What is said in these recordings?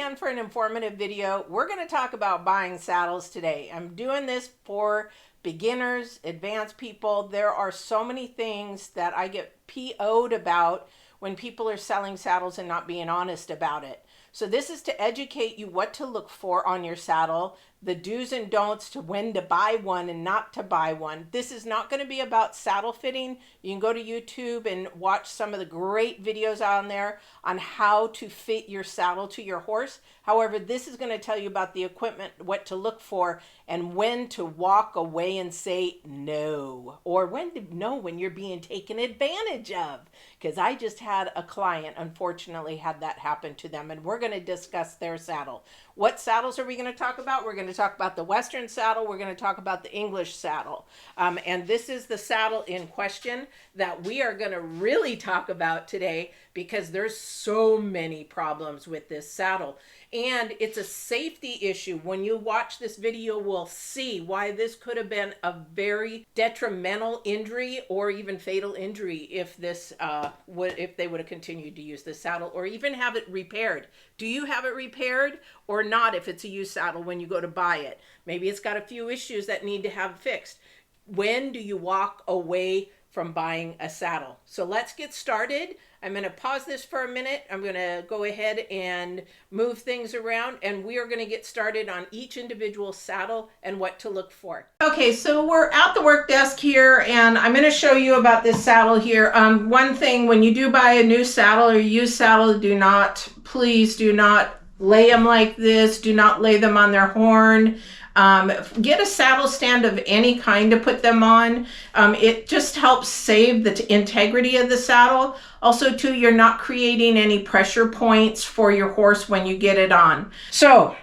again for an informative video. We're going to talk about buying saddles today. I'm doing this for beginners, advanced people. There are so many things that I get PO'd about when people are selling saddles and not being honest about it. So this is to educate you what to look for on your saddle, the do's and don'ts to when to buy one and not to buy one. This is not going to be about saddle fitting. You can go to YouTube and watch some of the great videos on there on how to fit your saddle to your horse. However, this is going to tell you about the equipment, what to look for, and when to walk away and say no, or when to know when you're being taken advantage of. Because I just had a client, unfortunately, had that happen to them, and we're going to discuss their saddle. What saddles are we going to talk about? We're going to talk about the Western saddle. We're going to talk about the English saddle. And this is the saddle in question that we are going to really talk about today because there's so many problems with this saddle. And it's a safety issue. When you watch this video, we'll see why this could have been a very detrimental injury or even fatal injury if this if they would have continued to use this saddle or even have it repaired. Do you have it repaired or not if it's a used saddle when you go to buy it? Maybe it's got a few issues that need to have fixed. When do you walk away from buying a saddle? So let's get started. I'm going to pause this for a minute. I'm going to go ahead and move things around, and we are going to get started on each individual saddle and what to look for. Okay, so we're at the work desk here, and I'm going to show you about this saddle here. One thing, when you do buy a new saddle or used saddle, please do not lay them like this. Do not lay them on their horn. Get a saddle stand of any kind to put them on. It just helps save the integrity of the saddle. Also, too, you're not creating any pressure points for your horse when you get it on. So,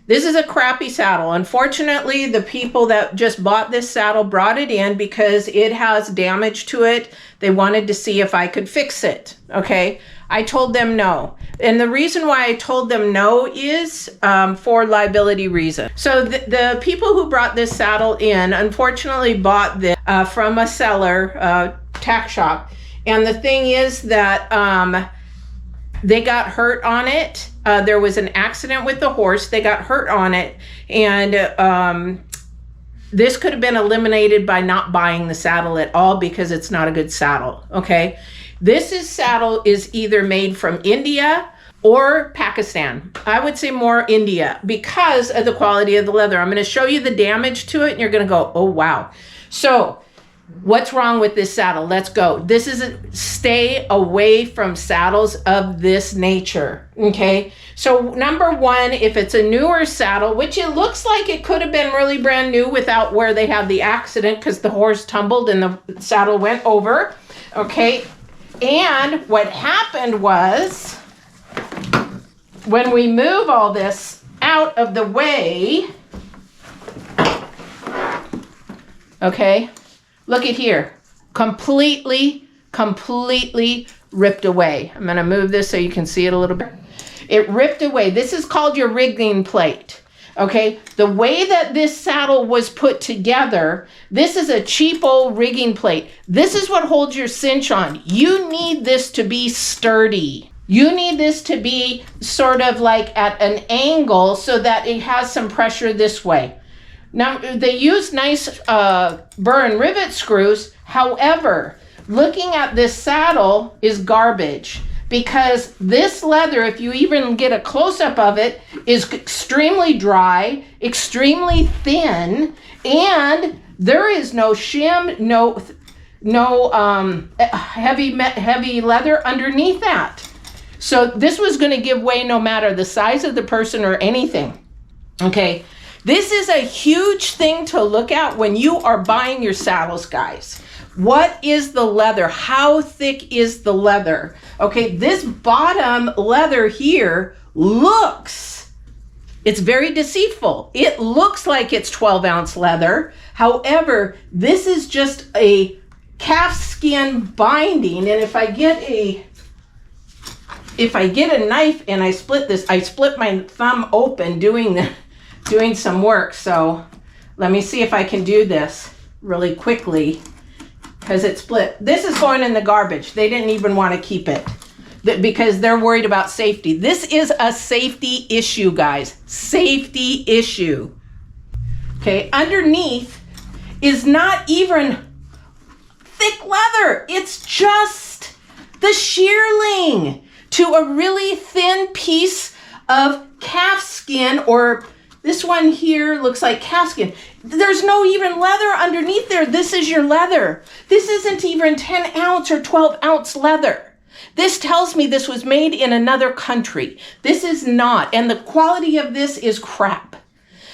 this is a crappy saddle. Unfortunately, the people that just bought this saddle brought it in because it has damage to it. They wanted to see if I could fix it, okay? I told them no. And the reason why I told them no is for liability reasons. So the people who brought this saddle in, unfortunately, bought this from a seller, tack shop. And the thing is that they got hurt on it. There was an accident with the horse. They got hurt on it. And this could have been eliminated by not buying the saddle at all because it's not a good saddle, okay? This saddle is either made from India or Pakistan. I would say more India because of the quality of the leather. I'm going to show you the damage to it and you're going to go, oh, wow. So what's wrong with this saddle? Let's go. This is stay away from saddles of this nature, okay? So number one, if it's a newer saddle, which it looks like it could have been really brand new without where they had the accident because the horse tumbled and the saddle went over, okay? And what happened was, when we move all this out of the way, okay, look at here, completely ripped away. I'm going to move this so you can see it a little bit. It ripped away. This is called your rigging plate. Okay, the way that this saddle was put together, this is a cheap old rigging plate. This is what holds your cinch on. You need this to be sturdy. You need this to be sort of like at an angle so that it has some pressure this way. Now, they use nice burr and rivet screws. However, looking at this saddle is garbage. Because this leather, if you even get a close-up of it, is extremely dry, extremely thin, and there is no shim, no heavy leather underneath that. So this was going to give way no matter the size of the person or anything. Okay, this is a huge thing to look at when you are buying your saddles, guys. What is the leather? How thick is the leather? Okay, this bottom leather here it's very deceitful. It looks like it's 12-ounce leather. However, this is just a calf skin binding. And if I get a knife and I split this, I split my thumb open doing some work. So let me see if I can do this really quickly. Because it split. This is going in the garbage. They didn't even want to keep it. because they're worried about safety. This is a safety issue, guys. Safety issue. Okay, underneath is not even thick leather. It's just the shearling to a really thin piece of calf skin, or this one here looks like calf skin. There's no even leather underneath there. This is your leather. This isn't even 10 ounce or 12 ounce leather. This tells me this was made in another country. This is not, and the quality of this is crap.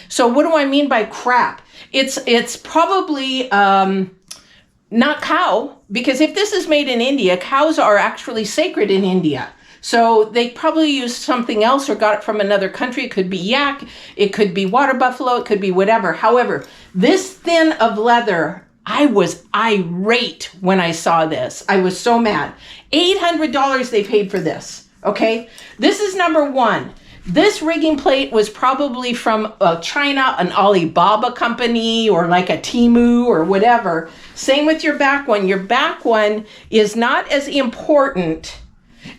So what do I mean by crap? It's probably not cow, because if this is made in India, cows are actually sacred in India. So they probably used something else or got it from another country. It could be yak, it could be water buffalo, it could be whatever. However, this thin of leather, I was irate when I saw this. I was so mad. $800 they paid for this, okay? This is number one. This rigging plate was probably from China, an Alibaba company, or like a Temu or whatever. Same with your back one. Your back one is not as important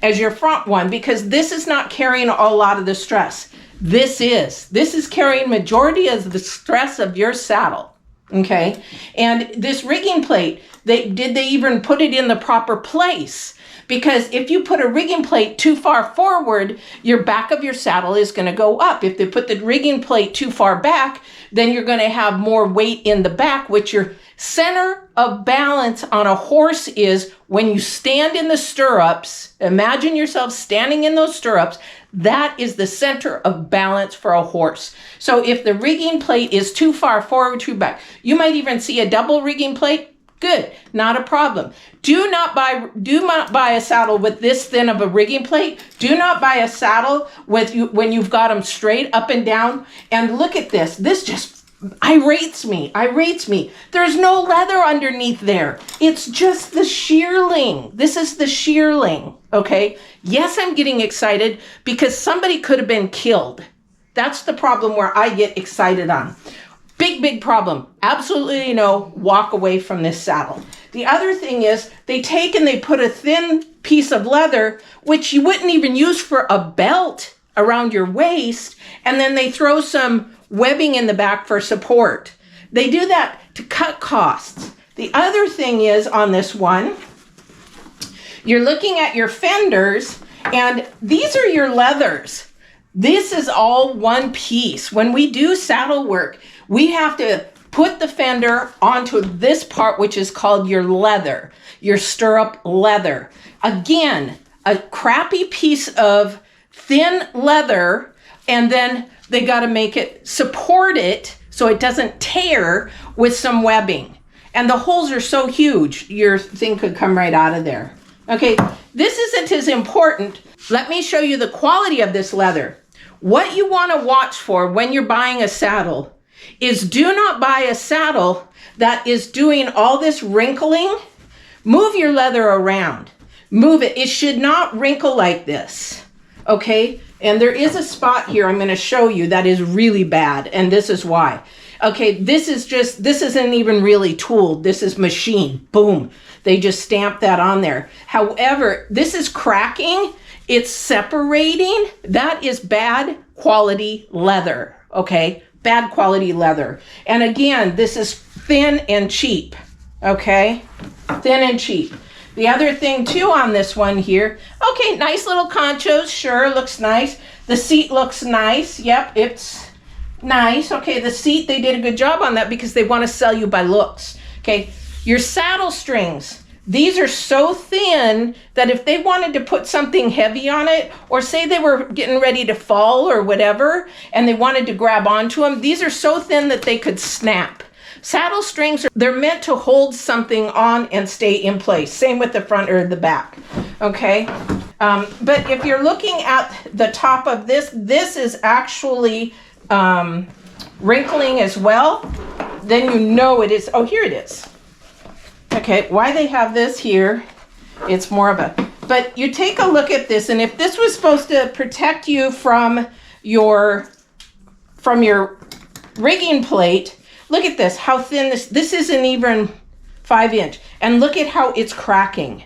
as your front one, because this is not carrying a lot of the stress. This is carrying majority of the stress of your saddle, okay? And this rigging plate, did they even put it in the proper place? Because if you put a rigging plate too far forward, your back of your saddle is going to go up. If they put the rigging plate too far back, then you're going to have more weight in the back, which your center of balance on a horse is when you stand in the stirrups. Imagine yourself standing in those stirrups. That is the center of balance for a horse. So if the rigging plate is too far forward, too back, you might even see a double rigging plate. Good, not a problem. Do not buy a saddle with this thin of a rigging plate. Do not buy a saddle with when you've got them straight up and down. And look at this. This just irates me. There's no leather underneath there. It's just the shearling. This is the shearling, okay? Yes, I'm getting excited because somebody could have been killed. That's the problem where I get excited on. Big problem. Absolutely no, walk away from this saddle. The other thing is they take and they put a thin piece of leather, which you wouldn't even use for a belt around your waist, and then they throw some webbing in the back for support. They do that to cut costs. The other thing is on this one, you're looking at your fenders, and these are your leathers. This is all one piece. When we do saddle work, we have to put the fender onto this part, which is called your leather, your stirrup leather. Again, a crappy piece of thin leather, and then they got to make it support it so it doesn't tear with some webbing. And the holes are so huge, your thing could come right out of there. Okay, this isn't as important. Let me show you the quality of this leather. What you want to watch for when you're buying a saddle is do not buy a saddle that is doing all this wrinkling. Move your leather around. Move it. It should not wrinkle like this. Okay? And there is a spot here I'm going to show you that is really bad, and this is why. Okay, this isn't even really tooled. This is machine. Boom. They just stamped that on there. However, this is cracking. It's separating. That is bad quality leather. Okay? Bad quality leather. And again, this is thin and cheap. Okay? Thin and cheap. The other thing too on this one here, okay, nice little conchos, sure, looks nice. The seat looks nice, yep, it's nice. Okay, the seat, they did a good job on that because they want to sell you by looks. Okay, your saddle strings, these are so thin that if they wanted to put something heavy on it, or say they were getting ready to fall or whatever, and they wanted to grab onto them, these are so thin that they could snap. Saddle strings, they're meant to hold something on and stay in place. Same with the front or the back, okay? But if you're looking at the top of this, this is actually wrinkling as well. Then you know it is, oh, here it is. Okay, why they have this here, it's more of a, but you take a look at this, and if this was supposed to protect you from your rigging plate, look at this, how thin this isn't even 5 inch. And look at how it's cracking.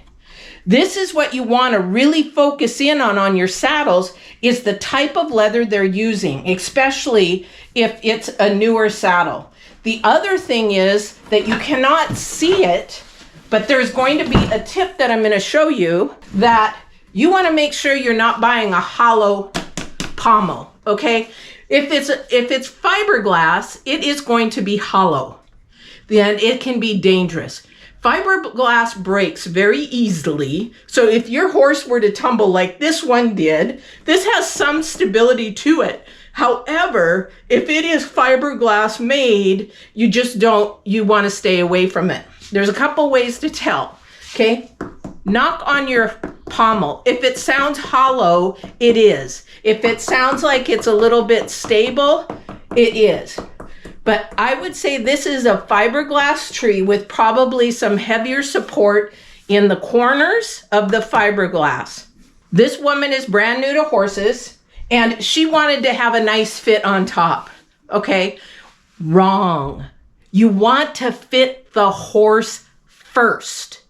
This is what you want to really focus in on your saddles, is the type of leather they're using, especially if it's a newer saddle. The other thing is that you cannot see it, but there's going to be a tip that I'm going to show you, that you want to make sure you're not buying a hollow pommel, okay? If it's fiberglass, it is going to be hollow. Then it can be dangerous. Fiberglass breaks very easily. So if your horse were to tumble like this one did, this has some stability to it. However, if it is fiberglass made, you want to stay away from it. There's a couple ways to tell, okay? Knock on your pommel. If it sounds hollow, it is. If it sounds like it's a little bit stable, it is. But I would say this is a fiberglass tree with probably some heavier support in the corners of the fiberglass. This woman is brand new to horses, and she wanted to have a nice fit on top, okay? Wrong. You want to fit the horse first.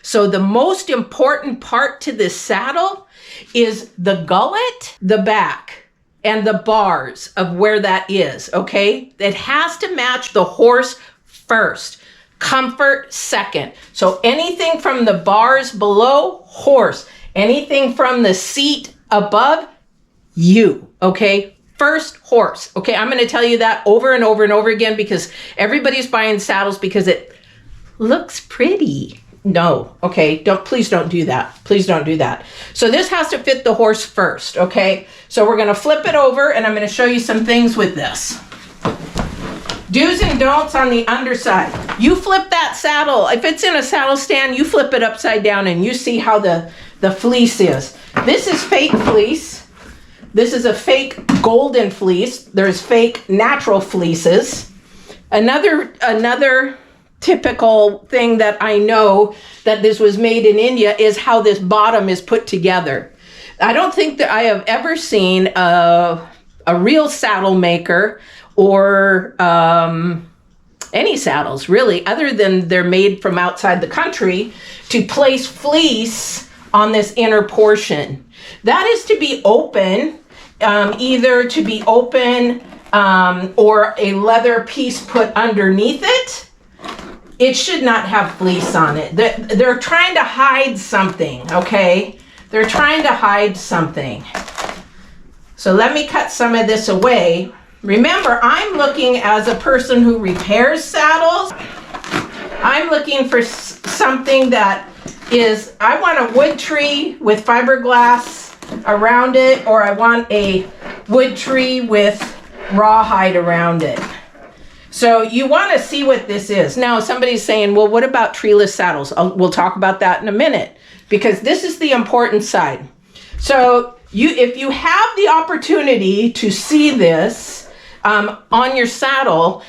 So the most important part to this saddle is the gullet, the back, and the bars of where that is, okay? It has to match the horse first. Comfort second. So anything from the bars below, horse. Anything from the seat above, you, okay? First, horse. Okay, I'm gonna tell you that over and over and over again, because everybody's buying saddles because it looks pretty. No, okay, please don't do that. Please don't do that. So this has to fit the horse first, okay? So we're gonna flip it over, and I'm gonna show you some things with this. Do's and don'ts on the underside. You flip that saddle. If it's in a saddle stand, you flip it upside down and you see how the fleece is. This is fake fleece. This is a fake golden fleece. There's fake natural fleeces. Another typical thing that I know that this was made in India is how this bottom is put together. I don't think that I have ever seen a real saddle maker or any saddles really, other than they're made from outside the country, to place fleece on this inner portion. That is to be open, either to be open or a leather piece put underneath it. It should not have fleece on it. They're trying to hide something, okay? They're trying to hide something. So let me cut some of this away. Remember, I'm looking as a person who repairs saddles. I'm looking for something that is, I want a wood tree with fiberglass around it, or I want a wood tree with rawhide around it. So you want to see what this is. Now somebody's saying, well, what about treeless saddles? We'll talk about that in a minute, because this is the important side. So if you have the opportunity to see this on your saddle,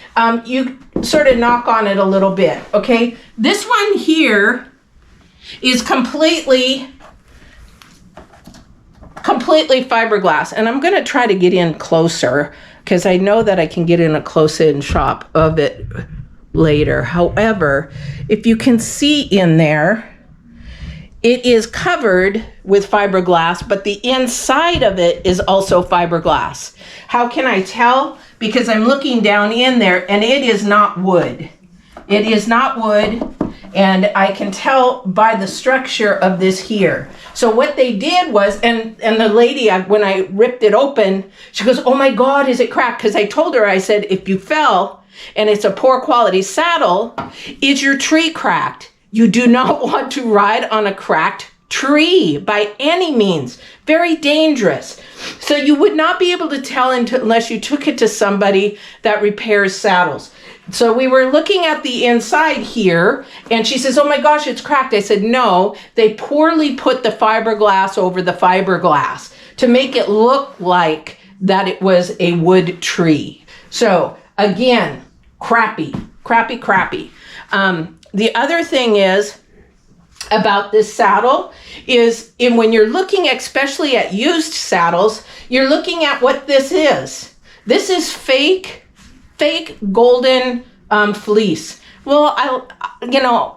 you sort of knock on it a little bit, okay? This one here is completely fiberglass, and I'm going to try to get in closer, because I know that I can get in a close-in shot of it later. However, if you can see in there, it is covered with fiberglass, but the inside of it is also fiberglass. How can I tell? Because I'm looking down in there, and it is not wood. It is not wood, and I can tell by the structure of this here. So what they did was, and the lady, when I ripped it open, she goes, oh my God, is it cracked? Because I told her, I said, if you fell and it's a poor quality saddle, is your tree cracked? You do not want to ride on a cracked tree by any means. Very dangerous. So you would not be able to tell unless you took it to somebody that repairs saddles. So we were looking at the inside here, and she says, oh my gosh, it's cracked. I said, no, they poorly put the fiberglass over the fiberglass to make it look like that it was a wood tree. So again, crappy. The other thing is about this saddle is when you're looking especially at used saddles, you're looking at what this is. This is fake golden fleece. Well,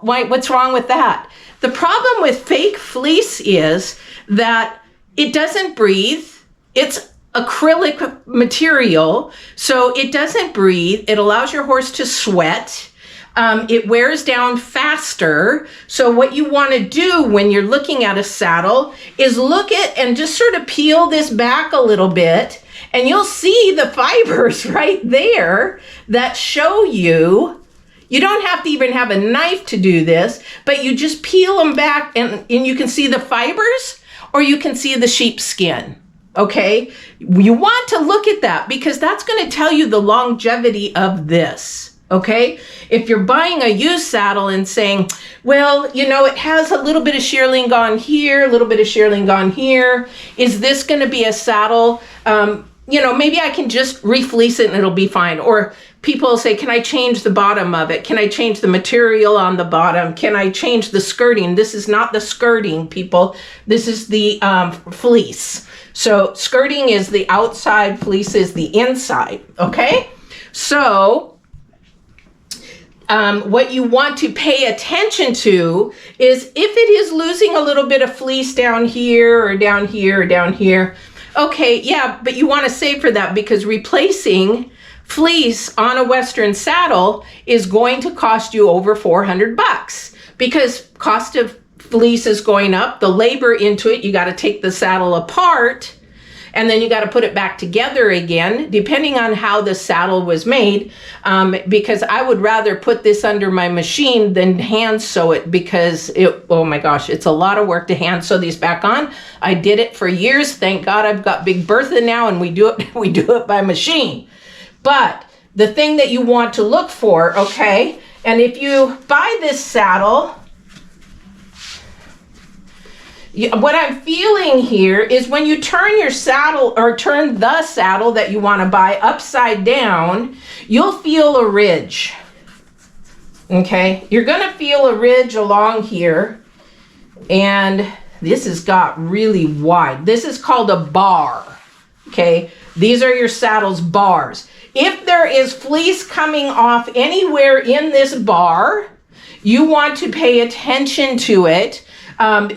what's wrong with that? The problem with fake fleece is that it doesn't breathe. It's acrylic material, so it doesn't breathe. It allows your horse to sweat. It wears down faster. So what you want to do when you're looking at a saddle is look at and just sort of peel this back a little bit, and you'll see the fibers right there that show you. You don't have to even have a knife to do this, but you just peel them back and you can see the fibers, or you can see the sheepskin. Okay, you want to look at that because that's going to tell you the longevity of this. Okay, if you're buying a used saddle and saying, well, it has a little bit of shearling gone here, a little bit of shearling gone here. Is this going to be a saddle? Maybe I can just refleece it and it'll be fine. Or people say, can I change the bottom of it? Can I change the material on the bottom? Can I change the skirting? This is not the skirting, people. This is the fleece. So skirting is the outside, fleece is the inside, okay? So what you want to pay attention to is if it is losing a little bit of fleece down here or down here or down here, okay, yeah, but you want to save for that because replacing fleece on a Western saddle is going to cost you over $400 because cost of fleece is going up. The labor into it, you got to take the saddle apart and then you got to put it back together again, depending on how the saddle was made, because I would rather put this under my machine than hand sew it because oh my gosh, it's a lot of work to hand sew these back on. I did it for years. Thank God I've got Big Bertha now and we do it by machine. But the thing that you want to look for, okay, and if you buy this saddle, what I'm feeling here is when you turn your saddle or turn the saddle that you want to buy upside down, you'll feel a ridge. Okay, you're going to feel a ridge along here, and this has got really wide. This is called a bar. Okay, these are your saddle's bars. If there is fleece coming off anywhere in this bar, you want to pay attention to it.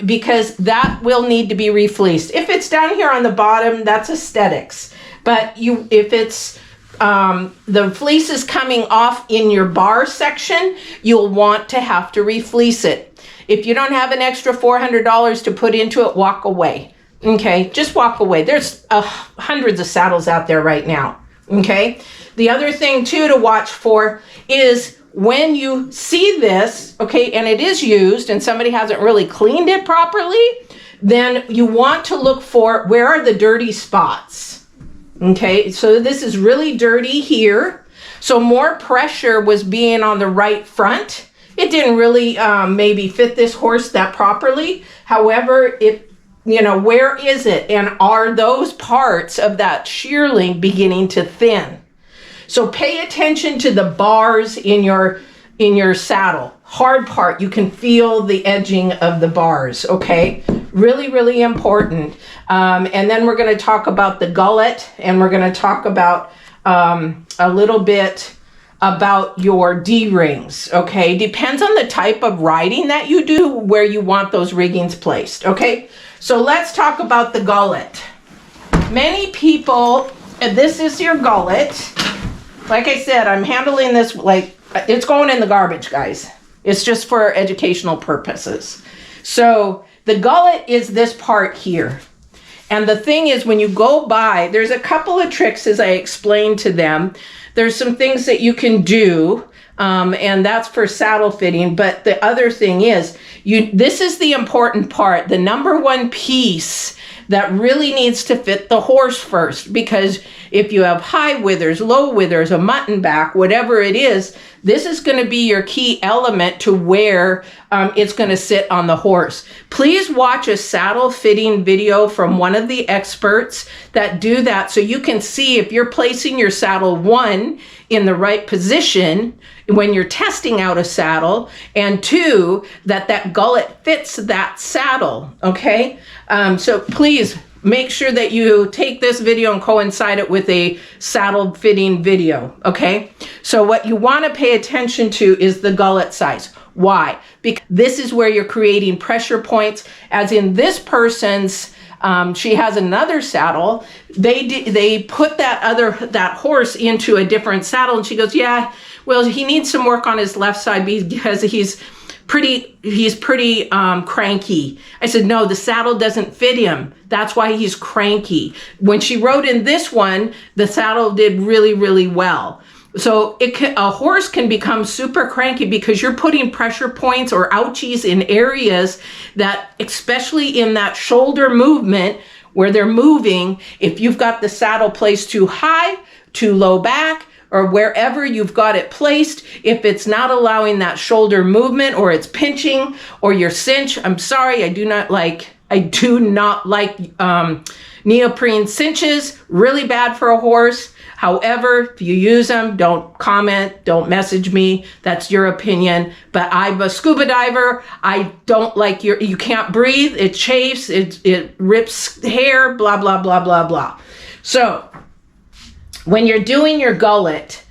Because that will need to be refleeced. If it's down here on the bottom, that's aesthetics. But if it's the fleece is coming off in your bar section, you'll want to have to refleece it. If you don't have an extra $400 to put into it, walk away. Okay, just walk away. There's hundreds of saddles out there right now. Okay, the other thing too to watch for is when you see this, okay, and it is used and somebody hasn't really cleaned it properly, then you want to look for where are the dirty spots. Okay, so this is really dirty here. So more pressure was being on the right front. It didn't really maybe fit this horse that properly. However, where is it? And are those parts of that shearling beginning to thin? So pay attention to the bars in your saddle. Hard part, you can feel the edging of the bars, okay? Really, really important. And then we're going to talk about the gullet, and we're going to talk about a little bit about your D-rings, okay? Depends on the type of riding that you do, where you want those riggings placed, okay? So let's talk about the gullet. Many people, this is your gullet. Like I said, I'm handling this like it's going in the garbage, guys. It's just for educational purposes. So the gullet is this part here. And the thing is, when you go by, there's a couple of tricks as I explained to them. There's some things that you can do, and that's for saddle fitting. But the other thing is, this is the important part, the number one piece that really needs to fit the horse first, because if you have high withers, low withers, a mutton back, whatever it is, this is going to be your key element to where it's going to sit on the horse. Please watch a saddle fitting video from one of the experts that do that, so you can see if you're placing your saddle, one, in the right position when you're testing out a saddle, and two, that gullet fits that saddle, okay? So please make sure that you take this video and coincide it with a saddle fitting video, okay? So what you want to pay attention to is the gullet size. Why? Because this is where you're creating pressure points, as in this person's, she has another saddle. They put that horse into a different saddle, and she goes, yeah, well, he needs some work on his left side because he's pretty cranky. I said, no, the saddle doesn't fit him. That's why he's cranky. When she rode in this one, the saddle did really, really well. So a horse can become super cranky because you're putting pressure points or ouchies in areas that, especially in that shoulder movement where they're moving, if you've got the saddle placed too high, too low back, or wherever you've got it placed, if it's not allowing that shoulder movement, or it's pinching, or your cinch, I'm sorry, I do not like neoprene cinches, really bad for a horse. However, if you use them, don't comment, don't message me. That's your opinion. But I'm a scuba diver. I don't like you can't breathe. It chafes, it rips hair, blah, blah, blah, blah, blah. So when you're doing your gullet,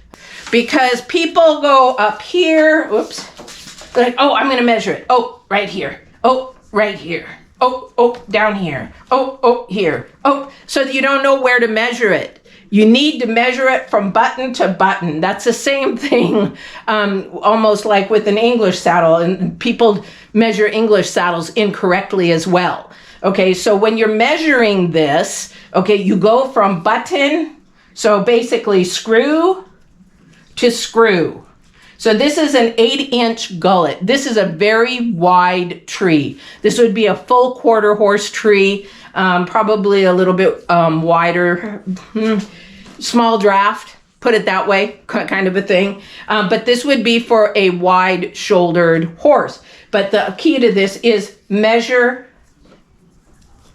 because people go up here, whoops, like, oh, I'm gonna measure it. Oh, right here. Oh, right here. Oh, down here. Oh, here. Oh, so you don't know where to measure it. You need to measure it from button to button. That's the same thing, almost like with an English saddle, and people measure English saddles incorrectly as well. Okay, so when you're measuring this, okay, you go from button, so basically screw to screw. So this is an 8-inch gullet. This is a very wide tree. This would be a full quarter horse tree, probably a little bit wider, small draft, put it that way, kind of a thing. But this would be for a wide shouldered horse. But the key to this is measure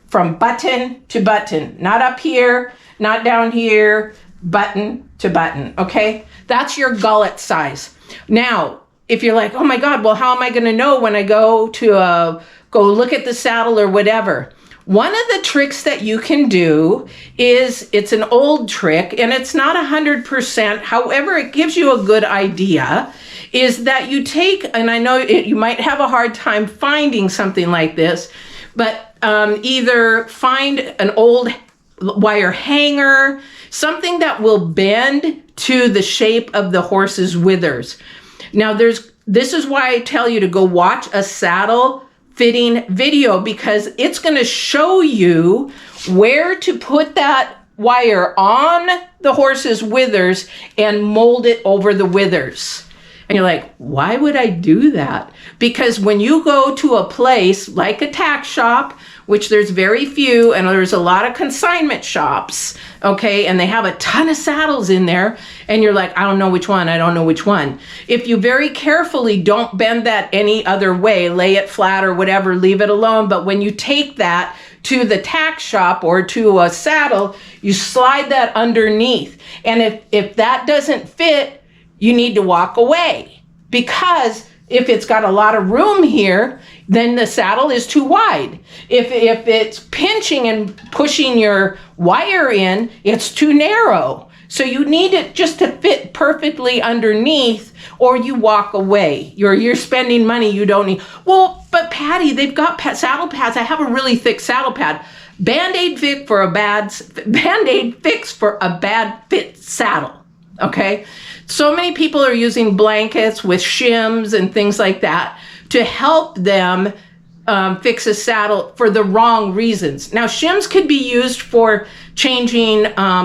from button to button, not up here, not down here, button to button, okay? That's your gullet size. Now, if you're like, oh my God, well, how am I gonna know when I go to go look at the saddle or whatever? One of the tricks that you can do is, it's an old trick and it's not 100%, however, it gives you a good idea, is that you take, and I know you might have a hard time finding something like this, but either find an old wire hanger, something that will bend to the shape of the horse's withers. Now this is why I tell you to go watch a saddle fitting video, because it's going to show you where to put that wire on the horse's withers and mold it over the withers. And you're like, why would I do that? Because when you go to a place like a tack shop, which there's very few, and there's a lot of consignment shops, okay, and they have a ton of saddles in there, and you're like, I don't know which one, I don't know which one. If you very carefully don't bend that any other way, lay it flat or whatever, leave it alone, but when you take that to the tack shop or to a saddle, you slide that underneath. And if that doesn't fit, you need to walk away, because if it's got a lot of room here, then the saddle is too wide. If it's pinching and pushing your wire in, it's too narrow. So you need it just to fit perfectly underneath, or you walk away. You're spending money you don't need. Well, but Patty, they've got saddle pads. I have a really thick saddle pad. Band-Aid fix for a bad fit saddle, okay? So many people are using blankets with shims and things like that to help them fix a saddle for the wrong reasons. Now, shims could be used for changing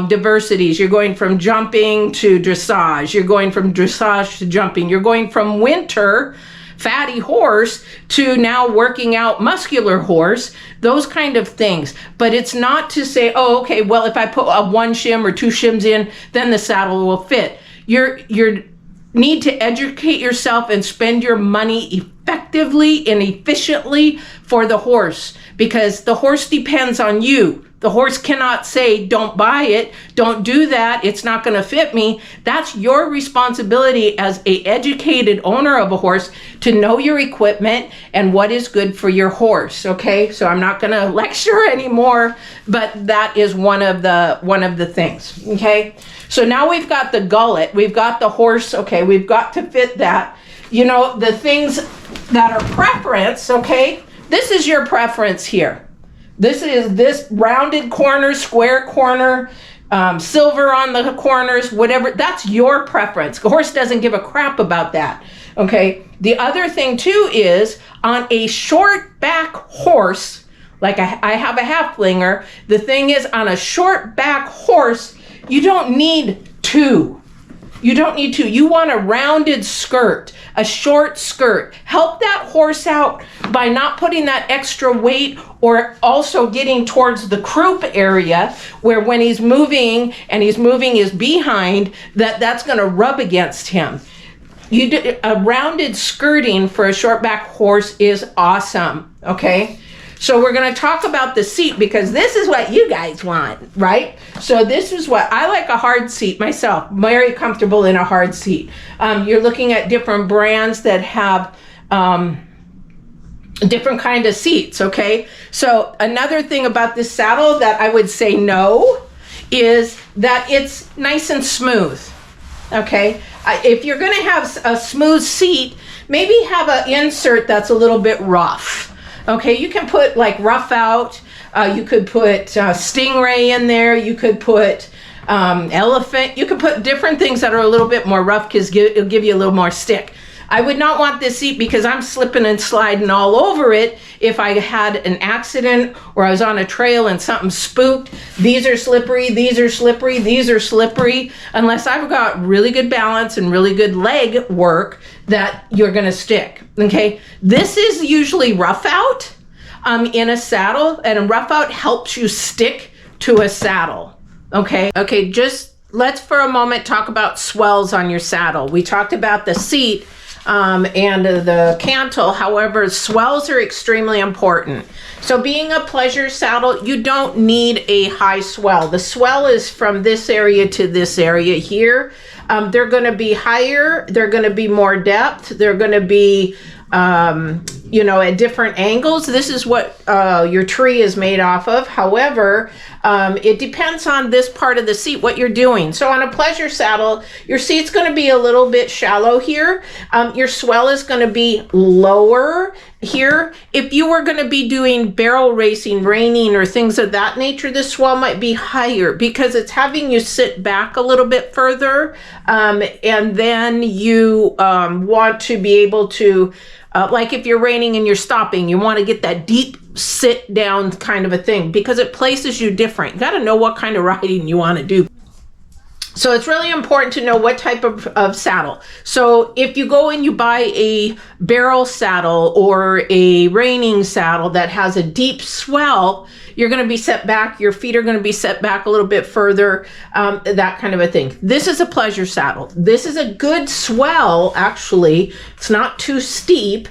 diversities. You're going from jumping to dressage. You're going from dressage to jumping. You're going from winter, fatty horse, to now working out muscular horse, those kind of things. But it's not to say, oh, okay, well, if I put one shim or two shims in, then the saddle will fit. You need to educate yourself and spend your money effectively and efficiently for the horse, because the horse depends on you The horse cannot say, don't buy it, don't do that, it's not going to fit me. That's your responsibility as an educated owner of a horse to know your equipment and what is good for your horse, okay? So I'm not going to lecture anymore, but that is one of the things, okay? So now we've got the gullet, we've got the horse, okay, we've got to fit that. You know, the things that are preference, okay? This is your preference here. This is this rounded corner, square corner, silver on the corners, whatever. That's your preference. The horse doesn't give a crap about that, okay? The other thing too is on a short back horse, like I have a halflinger, the thing is on a short back horse, you don't need two. You don't need two. You want a rounded skirt, a short skirt. Help that horse out by not putting that extra weight or also getting towards the croup area where when he's moving and he's moving his behind, that's going to rub against him. A rounded skirting for a short back horse is awesome, okay? So we're going to talk about the seat because this is what you guys want, right? So this is what I like, a hard seat myself, very comfortable in a hard seat. You're looking at different brands that have different kind of seats, okay? So another thing about this saddle that I would say no is that it's nice and smooth, okay? If you're going to have a smooth seat, maybe have an insert that's a little bit rough. Okay, you can put like rough out, you could put stingray in there, you could put elephant, you could put different things that are a little bit more rough because it'll give you a little more stick. I would not want this seat because I'm slipping and sliding all over it if I had an accident or I was on a trail and something spooked. These are slippery, these are slippery, these are slippery. Unless I've got really good balance and really good leg work, that you're gonna stick, okay? This is usually rough out in a saddle, and a rough out helps you stick to a saddle, okay? Okay, just let's for a moment talk about swells on your saddle. We talked about the seat and the cantle. However, swells are extremely important. So being a pleasure saddle, you don't need a high swell. The swell is from this area to this area here. They're going to be higher, they're going to be more depth, they're going to be you know, at different angles. This is what your tree is made off of. However, it depends on this part of the seat, what you're doing. So on a pleasure saddle, your seat's going to be a little bit shallow here. Your swell is going to be lower here. If you were going to be doing barrel racing, reining, or things of that nature, the swell might be higher because it's having you sit back a little bit further. And then you want to be able to like if you're reining and you're stopping, you want to get that deep sit down kind of a thing because it places you different. You got to know what kind of riding you want to do. So it's really important to know what type of saddle. So if you go and you buy a barrel saddle or a reining saddle that has a deep swell, you're going to be set back, your feet are going to be set back a little bit further, that kind of a thing. This is a pleasure saddle. This is a good swell, actually. It's not too steep,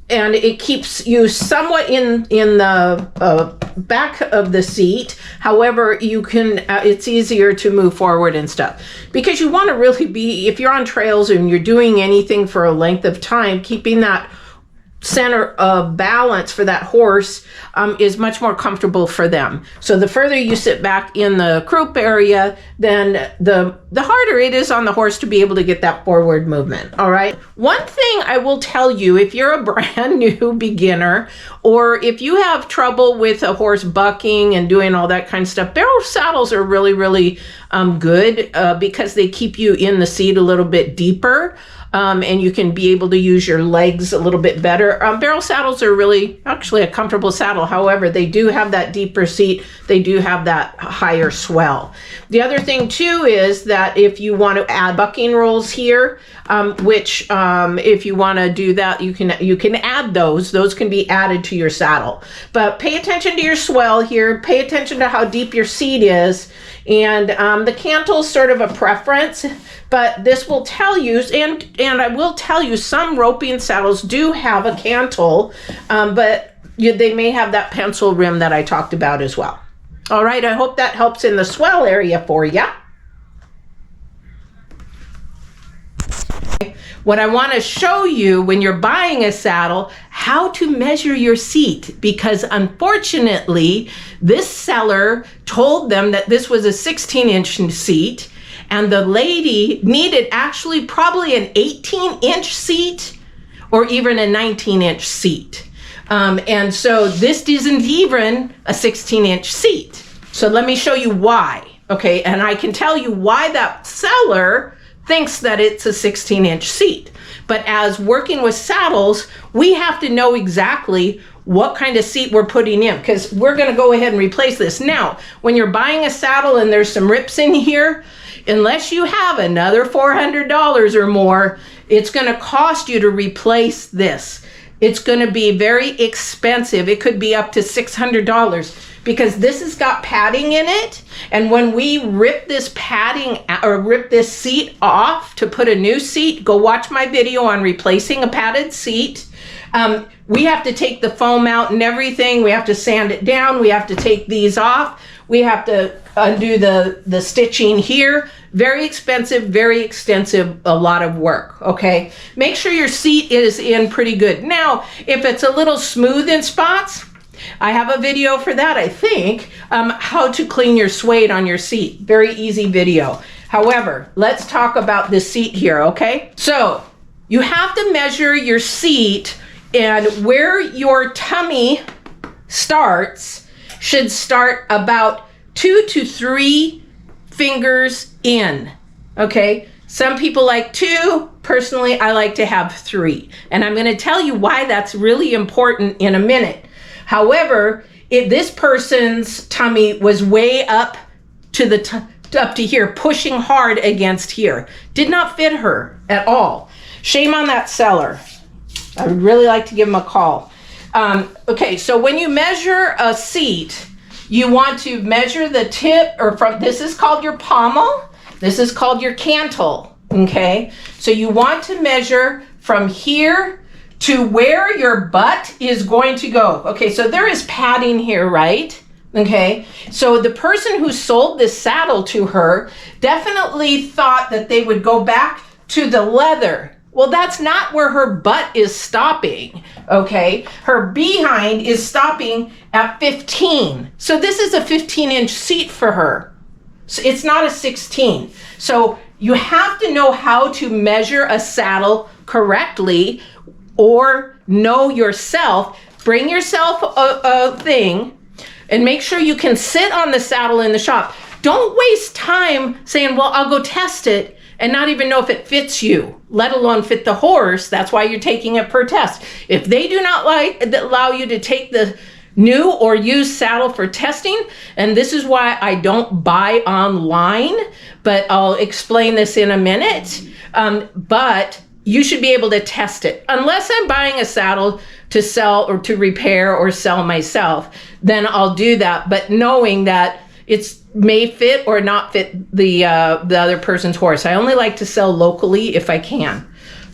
and it keeps you somewhat in the back of the seat. However, you can, it's easier to move forward and stuff. Because you want to really be, if you're on trails and you're doing anything for a length of time, keeping that center of balance for that horse is much more comfortable for them. So the further you sit back in the croup area, then the harder it is on the horse to be able to get that forward movement. All right. One thing I will tell you, if you're a brand new beginner, or if you have trouble with a horse bucking and doing all that kind of stuff, barrel saddles are really, really good because they keep you in the seat a little bit deeper. And you can be able to use your legs a little bit better. Barrel saddles are really actually a comfortable saddle. However, they do have that deeper seat. They do have that higher swell. The other thing too is that if you want to add bucking rolls here, which if you want to do that, you can add those. Those can be added to your saddle. But pay attention to your swell here. Pay attention to how deep your seat is. And the cantle is sort of a preference, but this will tell you, and I will tell you, some roping saddles do have a cantle, but they may have that pencil rim that I talked about as well. All right, I hope that helps in the swell area for you. What I want to show you when you're buying a saddle, how to measure your seat, because unfortunately, this seller told them that this was a 16-inch seat, and the lady needed actually probably an 18-inch seat or even a 19-inch seat. And so this isn't even a 16-inch seat. So let me show you why, okay? And I can tell you why that seller thinks that it's a 16-inch seat. But as working with saddles, we have to know exactly what kind of seat we're putting in, because we're going to go ahead and replace this. Now, when you're buying a saddle and there's some rips in here, unless you have another $400 or more, it's going to cost you to replace this. It's going to be very expensive. It could be up to $600 because this has got padding in it. And when we rip this padding or rip this seat off to put a new seat, go watch my video on replacing a padded seat. We have to take the foam out and everything. We have to sand it down. We have to take these off. We have to undo the stitching here. Very expensive, very extensive, a lot of work, okay? Make sure your seat is in pretty good. Now, if it's a little smooth in spots, I have a video for that, I think, how to clean your suede on your seat. Very easy video. However, let's talk about this seat here, okay? So, you have to measure your seat, and where your tummy starts should start about 2 to 3 fingers in, okay? Some people like 2. Personally, I like to have 3. And I'm going to tell you why that's really important in a minute. However, if this person's tummy was way up to the up to here, pushing hard against here, did not fit her at all. Shame on that seller. I would really like to give him a call. Okay, so when you measure a seat, you want to measure the tip, or from, this is called your pommel, this is called your cantle, okay? So you want to measure from here to where your butt is going to go. Okay, so there is padding here, right? Okay, so the person who sold this saddle to her definitely thought that they would go back to the leather. Well, that's not where her butt is stopping, okay? Her behind is stopping at 15. So this is a 15-inch seat for her. So it's not a 16. So you have to know how to measure a saddle correctly, or know yourself. Bring yourself a thing and make sure you can sit on the saddle in the shop. Don't waste time saying, well, I'll go test it, and not even know if it fits you, let alone fit the horse. That's why you're taking it per test. If they do not allow you to take the new or used saddle for testing, and this is why I don't buy online, but I'll explain this in a minute, but you should be able to test it. Unless I'm buying a saddle to sell or to repair or sell myself, then I'll do that, but knowing that it's may fit or not fit the other person's horse. I only like to sell locally if I can.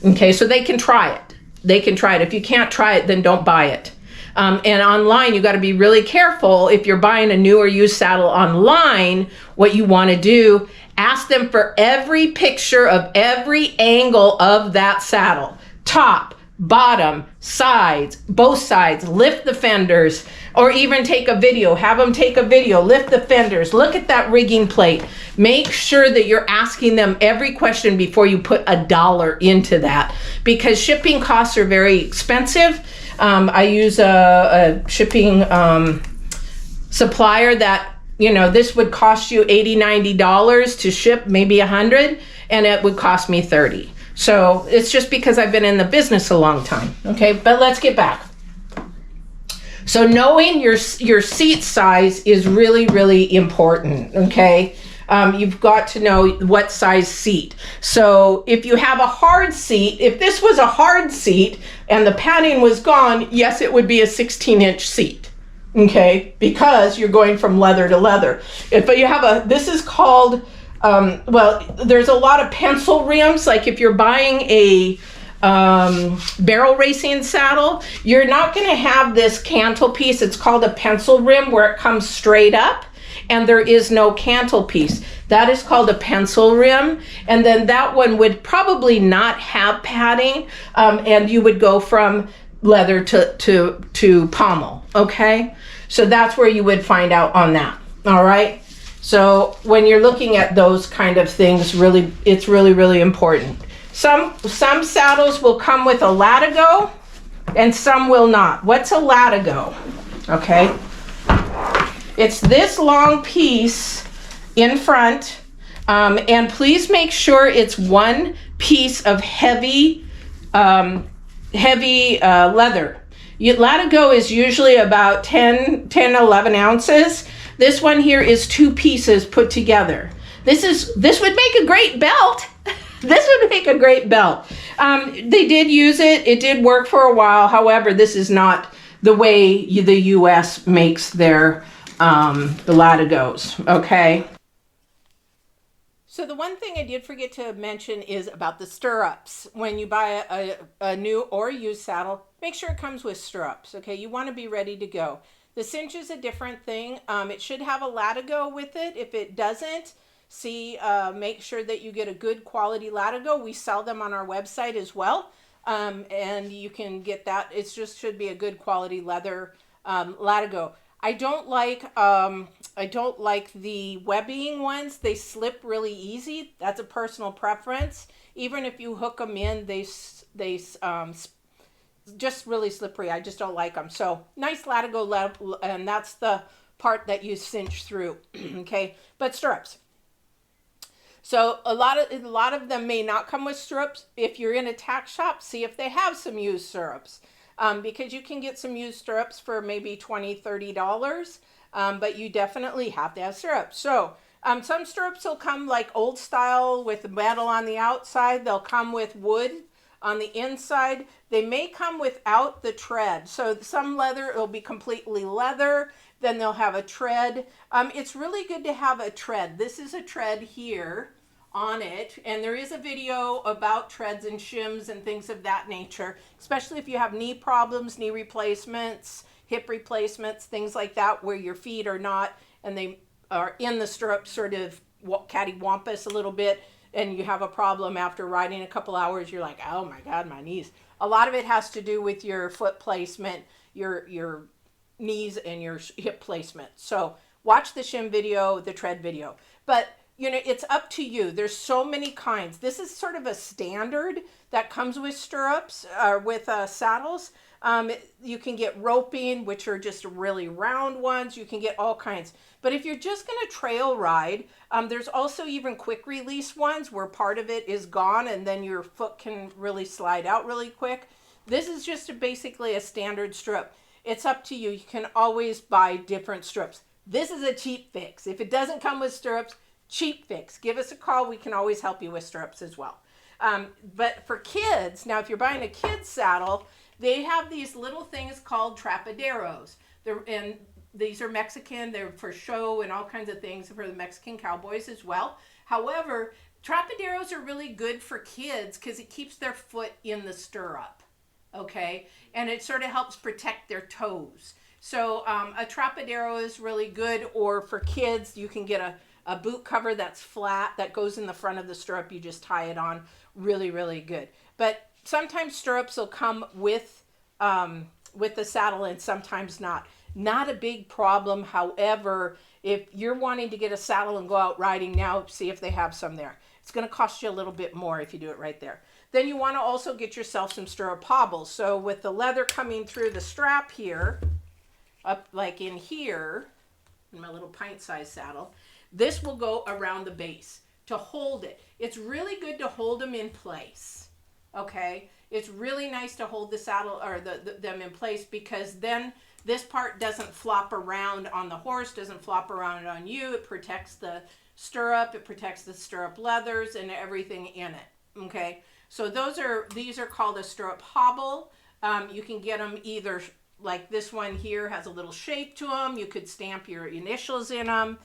Okay, so they can try it. They can try it. If you can't try it, then don't buy it. And online, you got to be really careful. If you're buying a new or used saddle online, what you want to do, ask them for every picture of every angle of that saddle. Top, bottom, sides, both sides, lift the fenders, or even take a video. Have them take a video, lift the fenders, look at that rigging plate. Make sure that you're asking them every question before you put $1 into that, because shipping costs are very expensive. I use a shipping supplier that, you know, this would cost you $80, $90 to ship, maybe $100, and it would cost me $30. So it's just because I've been in the business a long time. Okay, but let's get back. So knowing your seat size is really, really important, okay? You've got to know what size seat. So if you have a hard seat, if this was a hard seat and the padding was gone, yes, it would be a 16-inch seat, okay? Because you're going from leather to leather. If you have this is called, well, there's a lot of pencil rims. Like if you're buying a barrel racing saddle, you're not going to have this cantle piece. It's called a pencil rim, where it comes straight up and there is no cantle piece. That is called a pencil rim. And then that one would probably not have padding, and you would go from leather to pommel. Okay, so that's where you would find out on that. All right, so when you're looking at those kind of things, really, it's really important. Some saddles will come with a latigo and some will not. What's a latigo? Okay, it's this long piece in front, and please make sure it's one piece of heavy leather. Latigo is usually about 10, 11 ounces. This one here is two pieces put together. This would make a great belt. This would make a great belt. They did use it. It did work for a while. However, this is not the way the U.S. makes their the latigos. Okay. So the one thing I did forget to mention is about the stirrups. When you buy a new or used saddle, make sure it comes with stirrups. Okay, you want to be ready to go. The cinch is a different thing. It should have a latigo with it. If it doesn't, make sure that you get a good quality latigo. We sell them on our website as well, and you can get that. It just should be a good quality leather latigo. I don't like the webbing ones. They slip really easy. That's a personal preference. Even if you hook them in, they just really slippery. I just don't like them. So nice latigo, and that's the part that you cinch through. Okay, but stirrups. So a lot of them may not come with stirrups. If you're in a tack shop, see if they have some used stirrups. Because you can get some used stirrups for maybe $20, $30, but you definitely have to have stirrups. So some stirrups will come like old style with metal on the outside. They'll come with wood on the inside. They may come without the tread. So some leather, it'll be completely leather. Then they'll have a tread. It's really good to have a tread. This is a tread here on it, and there is a video about treads and shims and things of that nature, especially if you have knee problems, knee replacements, hip replacements, things like that, where your feet are not, and they are in the stirrup sort of cattywampus a little bit, and you have a problem after riding a couple hours. You're like, oh my God, my knees. A lot of it has to do with your foot placement, your knees and your hip placement. So watch the shim video, the tread video. But it's up to you. There's so many kinds. This is sort of a standard that comes with stirrups, with saddles. You can get roping, which are just really round ones. You can get all kinds. But if you're just going to trail ride, there's also even quick release ones where part of it is gone and then your foot can really slide out really quick. This is just basically a standard strip. It's up to you. You can always buy different strips. This is a cheap fix. If it doesn't come with stirrups, cheap fix. Give us a call. We can always help you with stirrups as well. But for kids, now if you're buying a kid's saddle, they have these little things called trapaderos. And these are Mexican. They're for show and all kinds of things for the Mexican cowboys as well. However, trapaderos are really good for kids because it keeps their foot in the stirrup. Okay? And it sort of helps protect their toes. So a trapadero is really good. Or for kids, you can get a boot cover that's flat that goes in the front of the stirrup. You just tie it on. Really, really good. But sometimes stirrups will come with the saddle and sometimes not. Not a big problem. However, if you're wanting to get a saddle and go out riding now, see if they have some there. It's going to cost you a little bit more if you do it right there. Then you want to also get yourself some stirrup hobbles. So with the leather coming through the strap here, up like in here, in my little pint-sized saddle, this will go around the base to hold it. It's really good to hold them in place, okay? It's really nice to hold the saddle or them in place because then this part doesn't flop around on the horse, doesn't flop around on you. It protects the stirrup, it protects the stirrup leathers and everything in it, okay? So these are called a stirrup hobble. You can get them either like this one here has a little shape to them. You could stamp your initials in them.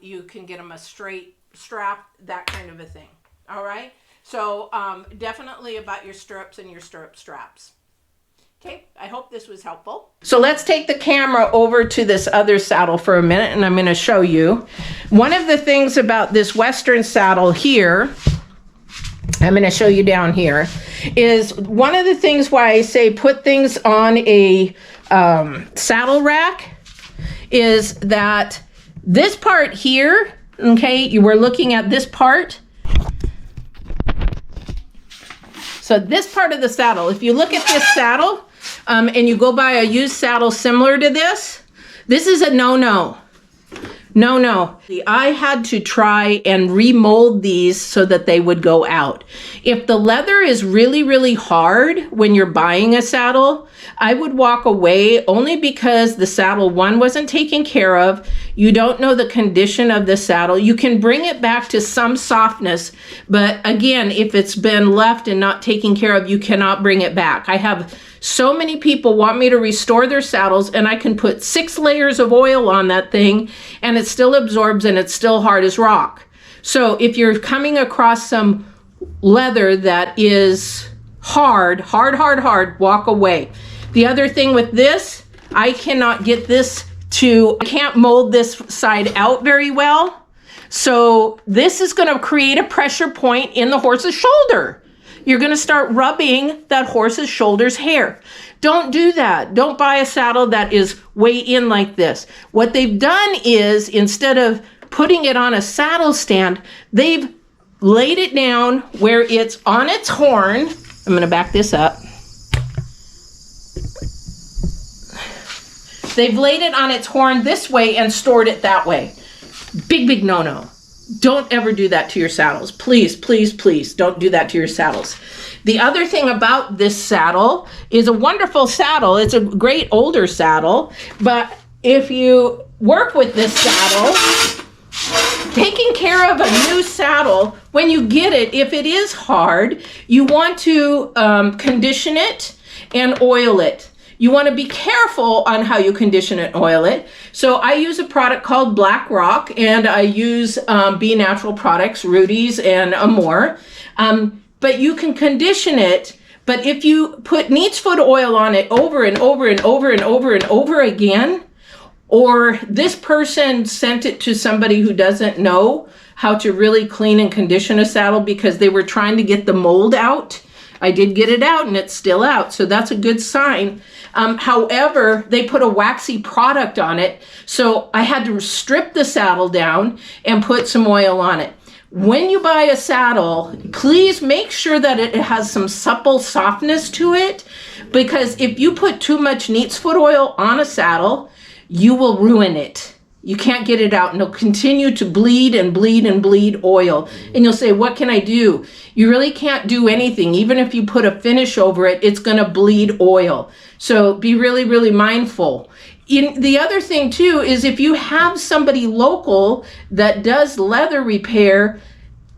You can get them a straight strap, that kind of a thing. All right. So definitely about your stirrups and your stirrup straps. Okay, I hope this was helpful. So let's take the camera over to this other saddle for a minute, and I'm going to show you. One of the things about this Western saddle here, I'm going to show you down here, is one of the things why I say put things on a saddle rack is that this part here, okay, you were looking at this part. So this part of the saddle, if you look at this saddle, and you go buy a used saddle similar to this is a no-no. No. I had to try and remold these so that they would go out. If the leather is really, really hard when you're buying a saddle, I would walk away only because the saddle, one, wasn't taken care of. You don't know the condition of the saddle. You can bring it back to some softness, but again, if it's been left and not taken care of, you cannot bring it back. I have so many people want me to restore their saddles, and I can put 6 layers of oil on that thing and it still absorbs and it's still hard as rock. So if you're coming across some leather that is hard, walk away. The other thing with this, I cannot get this I can't mold this side out very well. So this is going to create a pressure point in the horse's shoulder. You're going to start rubbing that horse's shoulder's hair. Don't do that. Don't buy a saddle that is way in like this. What they've done is, instead of putting it on a saddle stand, they've laid it down where it's on its horn. I'm going to back this up. They've laid it on its horn this way and stored it that way. Big no-no. Don't ever do that to your saddles. Please, please, please don't do that to your saddles. The other thing about this saddle is a wonderful saddle. It's a great older saddle, but if you work with this saddle, taking care of a new saddle, when you get it, if it is hard, you want to condition it and oil it. You want to be careful on how you condition and oil it. So I use a product called Black Rock, and I use Be Natural products, Rudy's and Amore. But you can condition it, but if you put neat's foot oil on it over and over and over and over and over again, or this person sent it to somebody who doesn't know how to really clean and condition a saddle because they were trying to get the mold out. I did get it out and it's still out, so that's a good sign. However, they put a waxy product on it, so I had to strip the saddle down and put some oil on it. When you buy a saddle, please make sure that it has some supple softness to it, because if you put too much neat's foot oil on a saddle, you will ruin it. You can't get it out, and it'll continue to bleed and bleed and bleed oil. And you'll say, what can I do? You really can't do anything. Even if you put a finish over it, it's going to bleed oil. So be really, really mindful. The other thing too is, if you have somebody local that does leather repair,